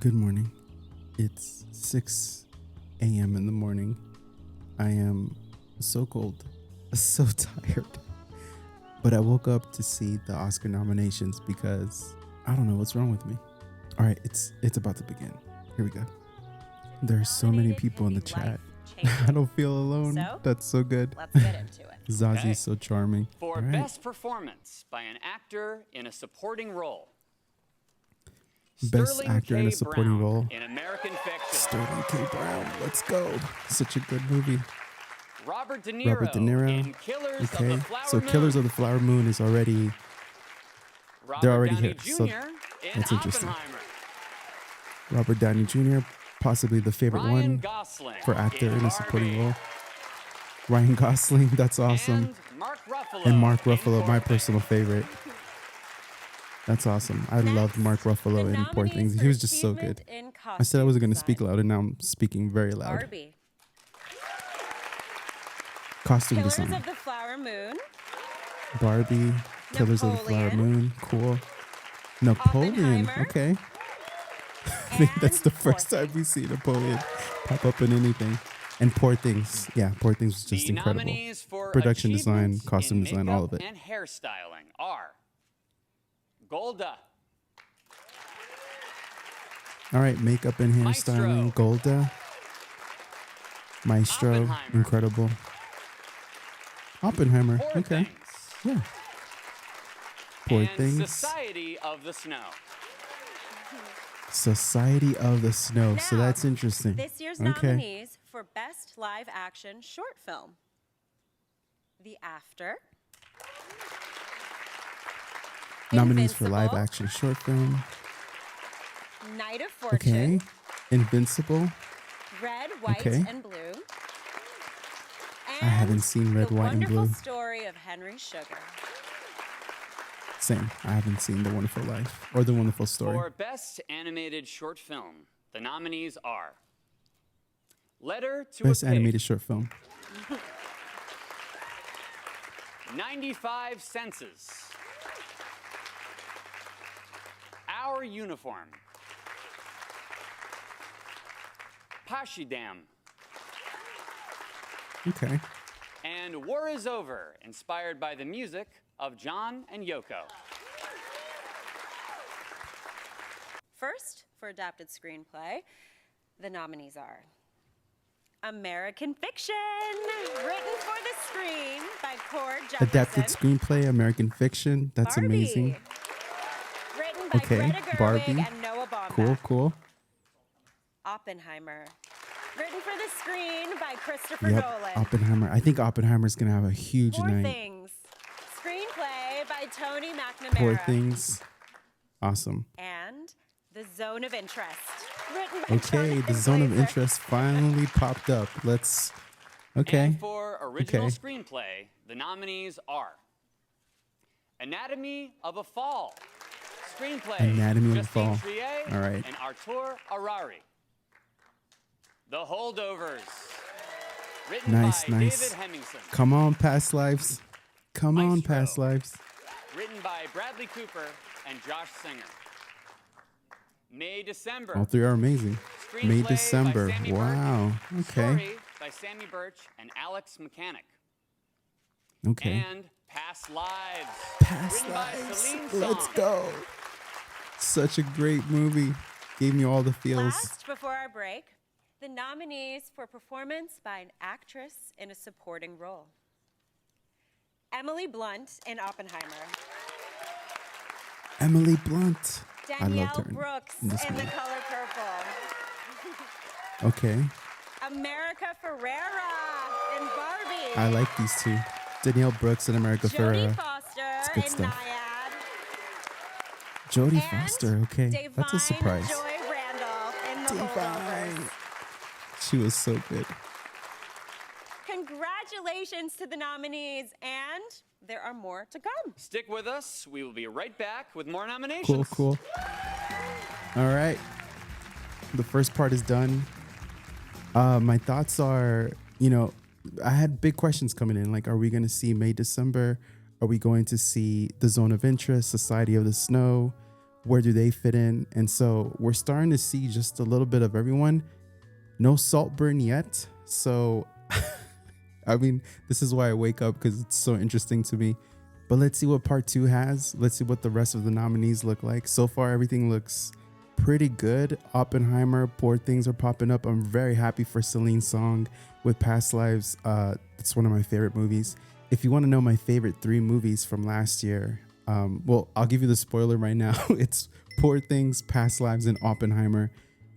Good morning. It's 6 a.m. in the morning. I am so cold, so tired. But I woke up to see the Oscar nominations because I don't know what's wrong with me. All right, it's about to begin. Here we go. There are so many people in the chat. I don't feel alone. So, That's so good. let's get into it. Zazie's Okay. so charming. For All right. Best Performance by an Actor in a Supporting Role. Best Sterling actor in a K. supporting Brown role. in American Fiction. Sterling K. Brown. Let's go. Such a good movie. Robert De Niro, Robert De Niro. in Killers of Okay. the Flower So Moon. Killers of the Flower Moon is already Robert already Downey here, Jr. so in that's interesting. Oppenheimer. Robert Downey Jr., possibly the favorite Ryan one Gosling for actor in a supporting Barbie. role. Ryan Gosling, that's awesome. And Mark Ruffalo. And Mark in Ruffalo, my Poor personal Things. favorite. That's awesome. I loved Mark Ruffalo The in Poor nominees Things. for He was just so achievement good. in I said I wasn't going to costume speak design. loud, and now I'm speaking very loud. Barbie. Costume Killers design. of the Flower Moon. Barbie, Killers of the Flower Napoleon. Moon. Cool. Napoleon. Oppenheimer. Okay. I think that's And the Poor first time we Things. see Napoleon pop up in anything. And Poor Things. Yeah, Poor Things was just The incredible. nominees for Production design, achievements costume in design, all of makeup it. and hairstyling are Golda, All right, makeup and Maestro. hairstyling, Golda, Maestro, Oppenheimer. incredible. Oppenheimer, Poor okay, Things, yeah. Poor and Things, Society of the Snow. Society of the Snow. So Now, that's interesting. This year's Okay, nominees for Best Live Action Short Film. The After. nominees for live Invincible. action short film. Night of Fortune. Okay, Invincible. Red, White, Okay. and Blue. I haven't And seen Red, The White, and Wonderful Blue. Story of Henry Sugar. Same. I haven't seen The Wonderful Life or The Wonderful Story. For Best Animated Short Film, the nominees are Letter to Best a Pig, animated short film. 95 Senses, Our Uniform, Pashidam, Okay. and War is Over, inspired by the music of John and Yoko. First, for adapted screenplay, the nominees are American Fiction, written for the screen by Cord Jefferson. Adapted screenplay, American Fiction. That's Barbie, amazing. written by Okay, Greta Gerwig Barbie. and Noah Baumbach. Cool, cool. Oppenheimer, written for the screen by Christopher Yep, Nolan. Oppenheimer. I think Oppenheimer's gonna have a huge Poor night. Things, screenplay by Tony McNamara. Poor Things. Awesome. And The Zone of Interest, written by Okay, Jonathan the zone of Glazer. interest finally popped up. Let's. Okay. And for original Okay. screenplay, the nominees are Anatomy of a Fall, screenplay Anatomy of a Justine Fall. Triet All right. and Artur Arari. The Holdovers, written Nice, by nice. David Hemmingson, Come on, past lives. Come on, Maestro. past lives. written by Bradley Cooper and Josh Singer. May December, All three are amazing. May Screenplay by December. Sammy Wow. Birch, Okay. Story by Sammy Birch and Alex Mechanic. Okay. And Past Lives, Past written by lives. Celine Let's Song. go. Such a great movie. Gave me all the feels. Last, before our break, the nominees for performance by an actress in a supporting role. Emily Blunt in Oppenheimer. Emily Blunt. I Danielle loved her Brooks in this in The movie. Color Purple. Okay. America Ferrera in Barbie. I like these two. Danielle Brooks and America Jodie Ferrera. Foster good in stuff. Nyad. Jodie And Foster. Okay. That's a Divine surprise. Joy Randolph in The Divine. Holdovers. She was so good. Congratulations to the nominees, and there are more to come. Stick with us. We will be right back with more nominations. Cool, cool. All right. The first part is done. My thoughts are, I had big questions coming in. Like, are we going to see May, December? Are we going to see The Zone of Interest, Society of the Snow? where do they fit in? And so we're starting to see just a little bit of everyone. No Saltburn yet. So, I mean, this is why I wake up, because it's so interesting to me. But let's see what part 2 has. Let's see what the rest of the nominees look like. So far, everything looks pretty good. Oppenheimer, Poor Things are popping up. I'm very happy for Celine Song with Past Lives. It's one of my favorite movies. If you want to know my favorite 3 movies from last year, well, I'll give you the spoiler right now. It's Poor Things, Past Lives, and Oppenheimer.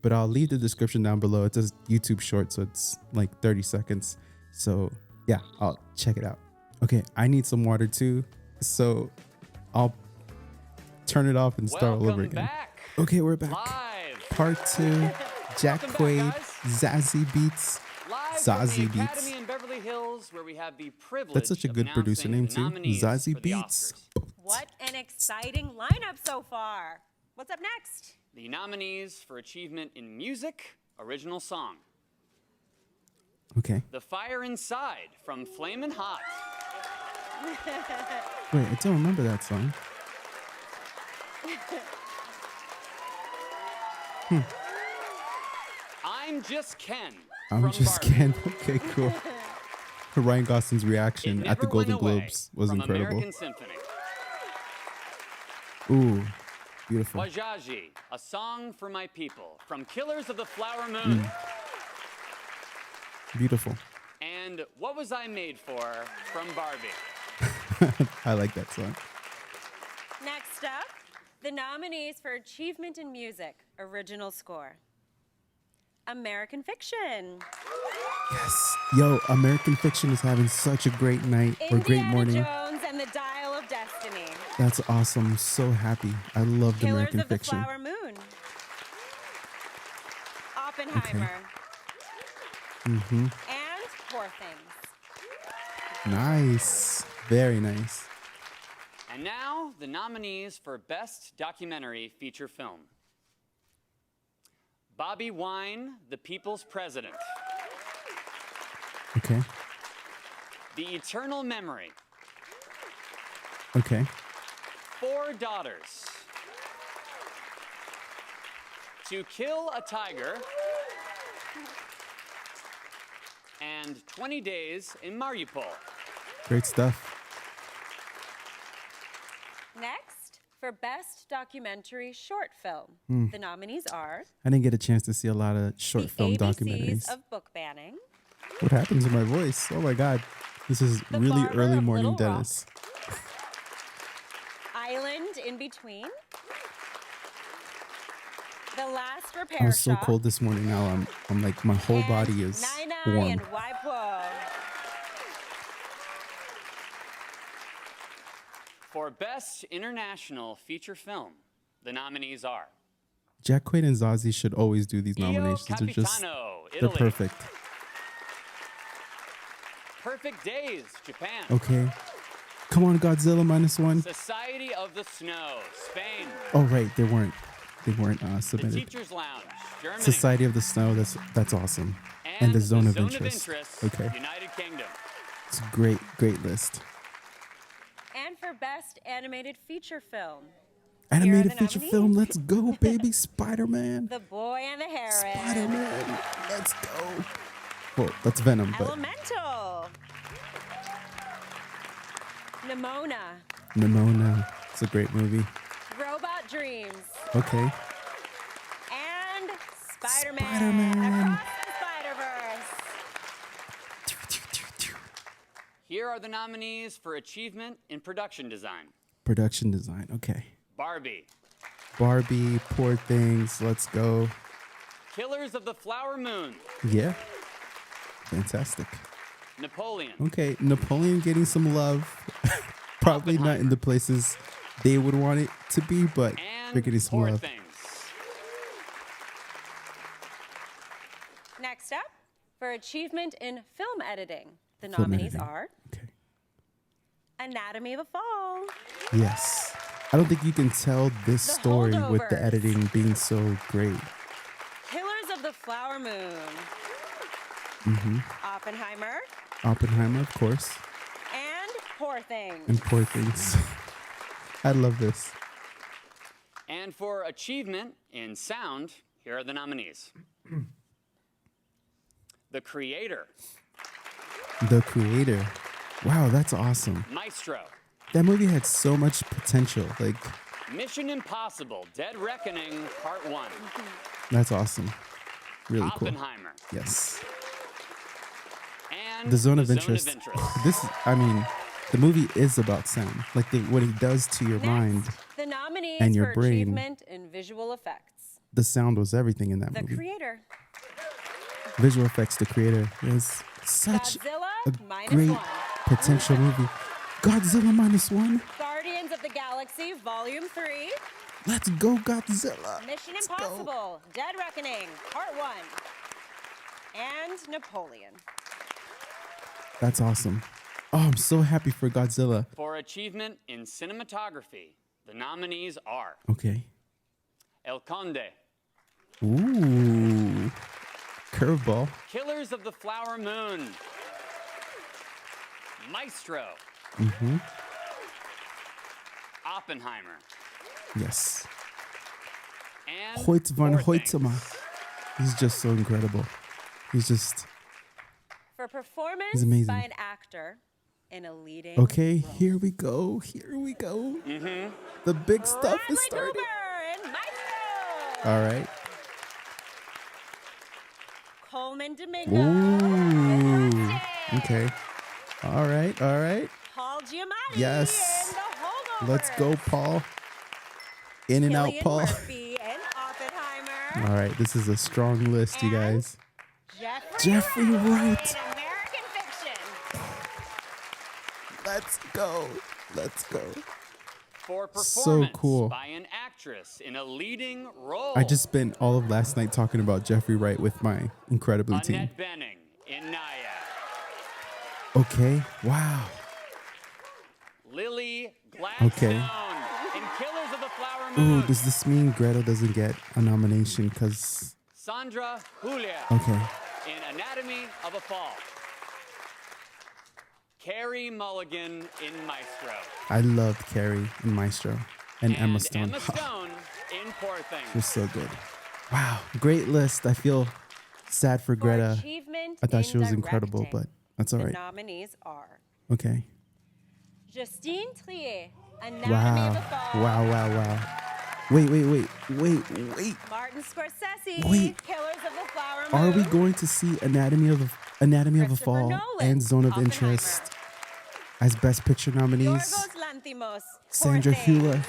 But I'll leave the description down below. It's a YouTube short, so it's like 30 seconds. So yeah, I'll check it out. Okay, I need some water too. So I'll turn it off and start all over again. Back. Okay, we're back. Live. Part 2. Jack Quaid, Zazie Beetz. Live Zazie from the Beetz. Academy in Beverly Hills, where we have the privilege That's such a of good producer announcing name the too. nominees Zazie for the Beetz. Oscars. What an exciting lineup so far. What's up next? The nominees for achievement in music, original song. Okay. The Fire Inside from Flamin' Hot. Wait, I don't remember that song. I'm Just Ken. I'm from just Barbie. kidding. Okay, cool. Ryan Gosling's It reaction at the Never Golden Went Away Globes was from incredible. American Symphony. Ooh, beautiful. Wajaji, A Song for My People from Killers of the Flower Moon. Beautiful. And What Was I Made For from Barbie. I like that song. Next up, the nominees for Achievement in Music, Original Score. American Fiction. Yes. Yo, American Fiction is having such a great night or great Indiana morning. Jones and the Dial of Destiny. That's awesome. I'm so happy. I loved Killers American of the Fiction. Flower Moon. Oppenheimer. And Poor Things. Nice. Very nice. And now, the nominees for Best Documentary Feature Film. Bobby Wine, The People's President. Okay. The Eternal Memory. Okay. 4 Daughters. To Kill a Tiger. And 20 Days in Mariupol. Great stuff. Next, for Best Documentary Short Film, the nominees are I didn't get a chance to see a lot of short The film ABCs documentaries. of Book Banning, What happened to my voice? Oh my God. This is The really Barber early of morning Little Rock. Dennis. Island in Between, The Last Repair I was so Shop, cold this morning. Now I'm like, my whole and body is Nai warm. and Waipo. For Best International Feature Film, the nominees are Jack Quaid and Zazie should always do these Io nominations. They're just, Capitano, they're Italy. perfect. Perfect Days, Japan. Okay. Come on, Godzilla -1. Society of the Snow, Spain. Oh, right. They weren't The submitted. Teacher's Lounge, Germany. Society of the Snow. That's awesome. And the Zone of Interest. Okay. United Kingdom. It's a great list. And for Best Animated Feature Film, Animated the feature nominees. film. Let's go, baby. Spider-Man. The Boy and the Heron, Spider-Man. Let's go. Well, that's Venom, but Elemental, Nimona, Nimona. It's a great movie. Robot Dreams, Okay. and Spider-Man, Spider-Man. Across the Spider-Verse. Here are the nominees for Achievement in Production Design. Production design. Okay. Barbie. Barbie, Poor Things. Let's go. Killers of the Flower Moon. Yeah. Fantastic. Napoleon. Okay. Napoleon getting some love. Probably not in the places they would want it to be, but And they're getting some Poor love. Things. Next up, for Achievement in Film Editing, the Film nominees editing. are Okay. Anatomy of a Fall, Yes. I don't think you can tell this The story with the Holdovers. editing being so great. Killers of the Flower Moon, Oppenheimer, Oppenheimer, of course, and Poor Things. and Poor Things. I love this. And for achievement in sound, here are the nominees. The Creator. The Creator. Wow, that's awesome. Maestro. That movie had so much potential. Like, Mission Impossible, Dead Reckoning, Part 1. that's awesome. Really cool. Oppenheimer. Yes. And The Zone of Interest. This is, I mean, the movie is about sound. Like what it does to your mind. The nominees and your for brain. achievement in visual effects. The sound was everything in that The movie. Creator. Visual effects, The Creator is such Godzilla a minus great one. potential movie. Godzilla -1. Guardians of the Galaxy Volume 3. Let's go, Godzilla. Mission Let's go. Impossible, Dead Reckoning, Part 1. And Napoleon. That's awesome. Oh, I'm so happy for Godzilla. For achievement in cinematography, the nominees are Okay. El Conde, Ooh. Curveball. Killers of the Flower Moon, Maestro, Oppenheimer, Yes. and Hoyt van Poor Things. Hoytema. He's just so incredible. He's just, For performance He's amazing. by an actor in a leading okay, role. here we go. Here we go. The big stuff Bradley is starting. Cooper and Maestro. All right. Coleman Domingo. Ooh. in Hostage. Okay. All right. All right. Paul Giamatti Yes. in The Holdovers. Let's go, Paul. In and out, Cillian Paul. Murphy and Oppenheimer. All right. This is a strong list, you And guys. Jeffrey Wright. in American Fiction. Let's go. Let's go. For So performance cool. by an actress in a leading role, I just spent all of last night talking about Jeffrey Wright with my incredibly team. Annette Bening in Naya, Okay. Wow. Lily Gladstone Okay. in Killers of the Flower Ooh, Moon, does this mean Greta doesn't get a nomination? Because, Sandra Julia okay. in Anatomy of a Fall, Carey Mulligan in Maestro, I loved Carrie and Maestro and Emma Stone. Emma Stone in Poor Things. She was so good. Wow. Great list. I feel sad for For Greta. achievement I thought in she was incredible, directing, but that's all the right. nominees are Okay. Justine Triet, Anatomy Wow. of a Fall. Wow, wow, wow. Wait. Martin Scorsese, Wait. Killers of the Flower Moon. Are we going to see Anatomy of a Christopher Fall Nolan, and Zone of Oppenheimer. Interest as Best Picture nominees? Yorgos Lanthimos, Sandra Poor Things. Hewler.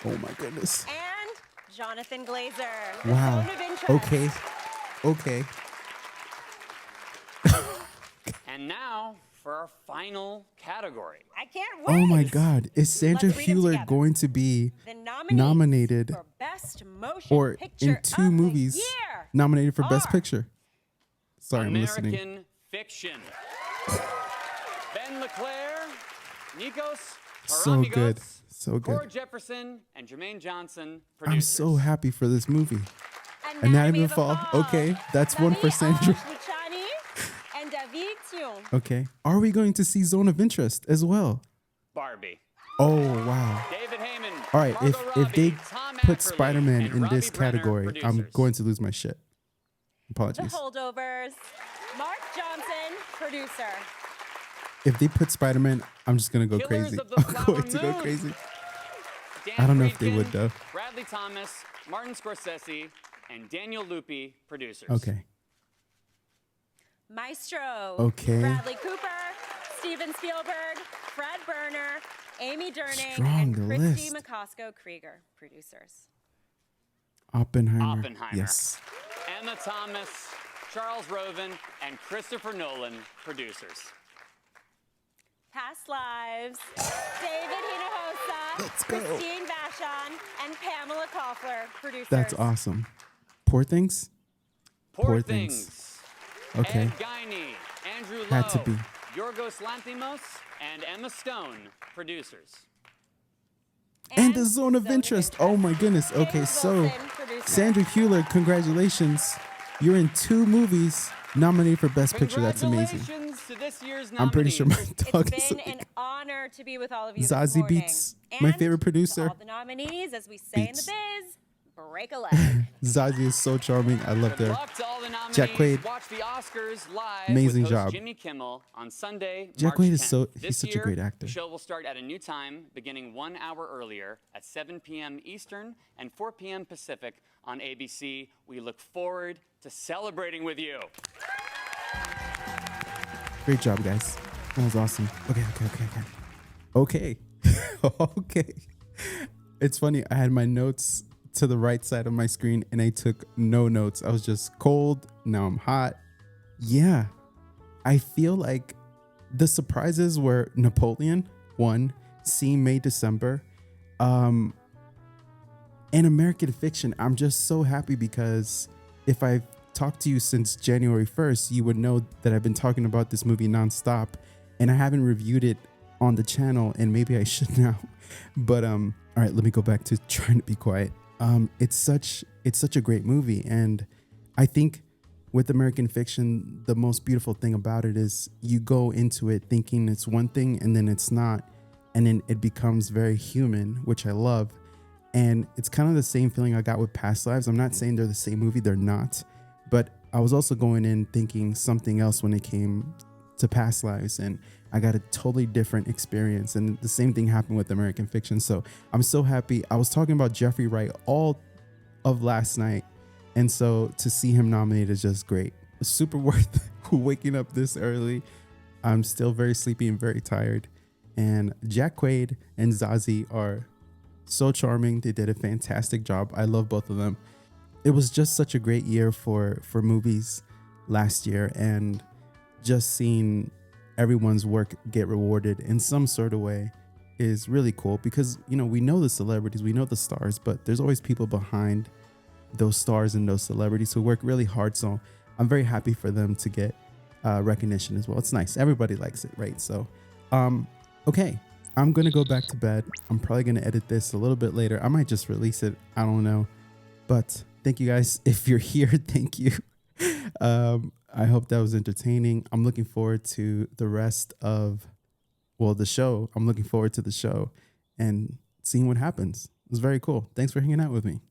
Oh my goodness. And Jonathan Glazer, The Wow. Zone of Interest. Okay. Okay. And now for our final category. I can't wait. Oh my God. Is Sandra Let's read 'em Hewler together. going to be The nominees nominated for Best Motion or Picture in two of movies the year nominated for Best are Picture? Sorry, I'm listening. American Fiction. Ben LeClaire, Nikos So good. Paramigos, So Cora good. Jefferson, and Jermaine Johnson, I'm producers. so happy for this movie. Anatomy of a Fall. Okay, that's one for Sandra. Luciani and David Thion. Okay. Are we going to see Zone of Interest as well? Barbie. Oh, wow. David Heyman. All right, if Margot they Robbie, Tom put Ackerley, Spider-Man and in Robbie this Brenner, category, I'm producers. going to lose my shit. The Apologies. Holdovers. Mark Johnson, producer. If they put Spider-Man, I'm just going to go Killers crazy. of the I'm Flower going to go Moon. crazy. Dan I don't know if they would, Friedkin, though. Bradley Thomas, Martin Scorsese, and Daniel Lupi, producers. Okay. Maestro. Okay. Bradley Cooper, Steven Spielberg, Fred Berner, Amy Durning, Strong and Christy list. McCosco Krieger, producers. Oppenheimer. Oppenheimer. Yes. Emma Thomas, Charles Roven, and Christopher Nolan, producers. Past Lives, David Hinojosa, Let's go. Christine Vachon, and Pamela Koffler, producers. That's awesome. Poor Things? Poor Poor Things. Things. Okay. Ed Guiney, Andrew Lowe, Had to be. Yorgos Lanthimos, and Emma Stone, producers. And the Zone of Interest. Oh my goodness. Okay, James so Wilson, producer. Sandra Hewler, congratulations. You're in 2 movies nominated for Best Picture. That's amazing. Congratulations to to this year's nominees. I'm pretty sure my dog It's is been awake. an honor to be with all of you this Zazie morning. Beetz, my And favorite to producer. all the nominees, as we say in the Beetz. biz, break a leg. Zazie is so charming. I love Good her. luck to all the nominees. Jack Quaid. Watch the Oscars live Amazing with host job. Jimmy Kimmel on Sunday, Jack March Quaid is 10th. he's This such a year, great actor. the show will start at a new time, beginning 1 hour earlier at 7 p.m. Eastern and 4 p.m. Pacific on ABC. We look forward to celebrating with you. Great job, guys. That was awesome. Okay. Okay. It's funny. I had my notes to the right side of my screen and I took no notes. I was just cold. Now I'm hot. Yeah. I feel like the surprises were Napoleon, one, See May, December, and American Fiction. I'm just so happy because if I've talked to you since January 1st, you would know that I've been talking about this movie nonstop and I haven't reviewed it on the channel and maybe I should now. But all right, let me go back to trying to be quiet. It's such a great movie, and I think with American Fiction, the most beautiful thing about it is you go into it thinking it's one thing and then it's not, and then it becomes very human, which I love. And it's kind of the same feeling I got with Past Lives. I'm not saying they're the same movie, they're not, but I was also going in thinking something else when it came to Past Lives, and I got a totally different experience. And the same thing happened with American Fiction. So I'm so happy. I was talking about Jeffrey Wright all of last night, and so to see him nominated is just great. Super worth waking up this early. I'm still very sleepy and very tired. And Jack Quaid and Zazie are so charming. They did a fantastic job. I love both of them. It was just such a great year for movies last year, and just seeing everyone's work get rewarded in some sort of way is really cool because, you know, we know the celebrities, we know the stars, but there's always people behind those stars and those celebrities who work really hard. So I'm very happy for them to get recognition as well. It's nice. Everybody likes it, right? So, okay, I'm going to go back to bed. I'm probably going to edit this a little bit later. I might just release it. I don't know. But thank you guys. If you're here, thank you. I hope that was entertaining. I'm looking forward to the rest of, the show. I'm looking forward to the show and seeing what happens. It was very cool. Thanks for hanging out with me.